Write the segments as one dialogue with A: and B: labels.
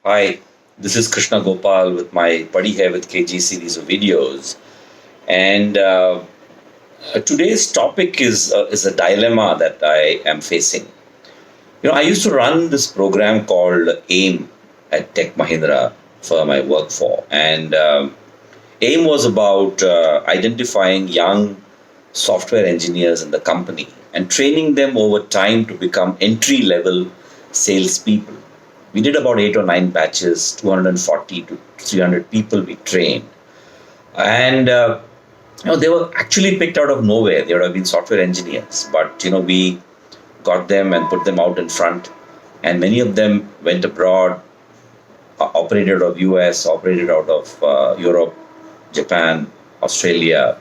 A: Hi, this is Krishna Gopal with my Padi Hai with KG series of videos. And today's topic is a dilemma that I am facing. I used to run this program called AIM at Tech Mahindra firm I work for. And AIM was about identifying young software engineers in the company and training them over time to become entry level salespeople. We did about 8 or 9 batches, 240 to 300 people we trained. And they were actually picked out of nowhere. They would have been software engineers, but we got them and put them out in front. And many of them went abroad, operated out of US, operated out of Europe, Japan, Australia.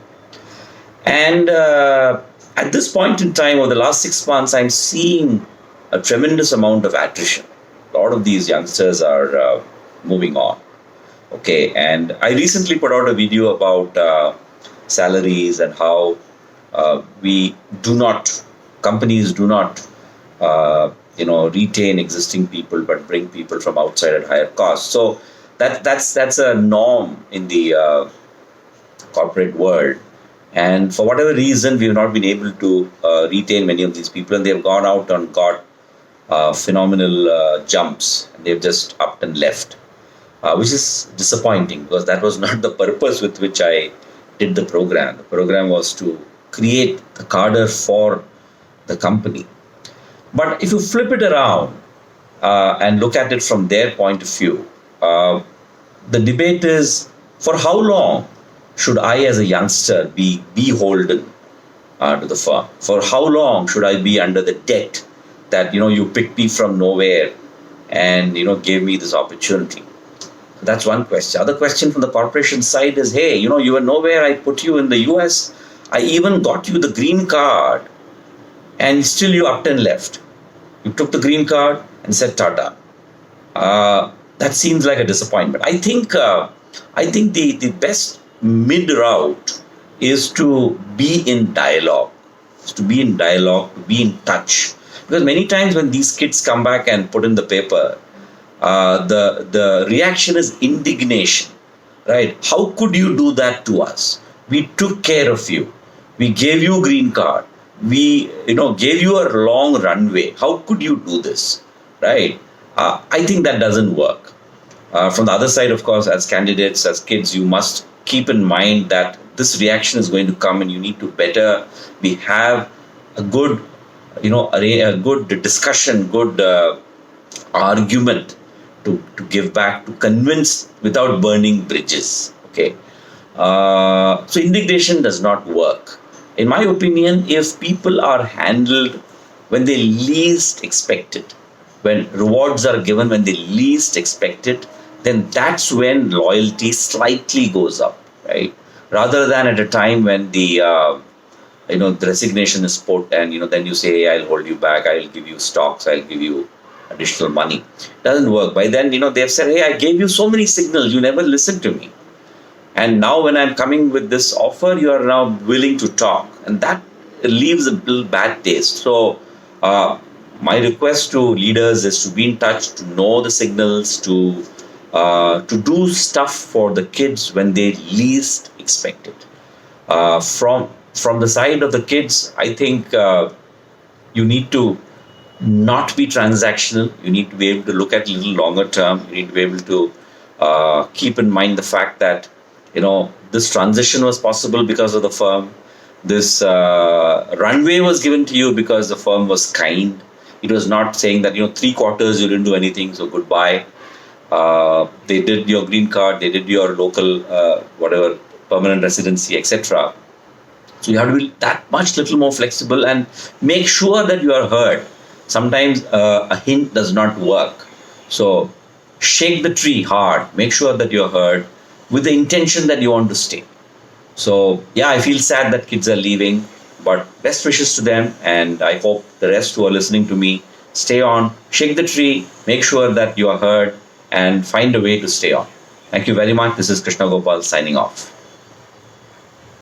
A: And at this point in time, over the last 6 months, I'm seeing a tremendous amount of attrition. A lot of these youngsters are moving on. Okay, and I recently put out a video about salaries and how companies do not, retain existing people but bring people from outside at higher cost. So that's a norm in the corporate world. And for whatever reason, we have not been able to retain many of these people, and they've gone out and got phenomenal jumps, and they've just upped and left, which is disappointing because that was not the purpose with which I did the program. The program was to create the cadre for the company. But if you flip it around and look at it from their point of view, the debate is, for how long should I as a youngster be beholden to the firm? For how long should I be under the debt that you picked me from nowhere and gave me this opportunity? That's one question. Other question from the corporation side is, hey, you were nowhere. I put you in the US. I even got you the green card, and still you upped and left. You took the green card and said Tata. That seems like a disappointment. I think the best mid route is to be in dialogue. To be in touch. Because many times when these kids come back and put in the paper, the reaction is indignation, right? How could you do that to us? We took care of you. We gave you a green card. We gave you a long runway. How could you do this, right? I think that doesn't work. From the other side, of course, as candidates, as kids, you must keep in mind that this reaction is going to come, and you need to have a good a good discussion, good argument to give back, to convince without burning bridges. Okay, so indignation does not work. In my opinion, if people are handled when they least expect it, when rewards are given when they least expect it, then that's when loyalty slightly goes up, right? Rather than at a time when the resignation is put, and then you say, hey, I'll hold you back, I'll give you stocks, I'll give you additional money. Doesn't work. By then, they've said, hey, I gave you so many signals, you never listened to me. And now when I'm coming with this offer, you are now willing to talk. And that leaves a little bad taste. So my request to leaders is to be in touch, to know the signals, to do stuff for the kids when they least expect it. From the side of the kids, I think you need to not be transactional. You need to be able to look at a little longer term. You need to be able to keep in mind the fact that this transition was possible because of the firm. This runway was given to you because the firm was kind. It was not saying that 3 quarters you didn't do anything, so goodbye. They did your green card, they did your local whatever permanent residency, etc. So you have to be that much little more flexible and make sure that you are heard. Sometimes a hint does not work. So shake the tree hard. Make sure that you're heard with the intention that you want to stay. So yeah, I feel sad that kids are leaving, but best wishes to them. And I hope the rest who are listening to me stay on, shake the tree, make sure that you are heard, and find a way to stay on. Thank you very much. This is Krishna Gopal signing off.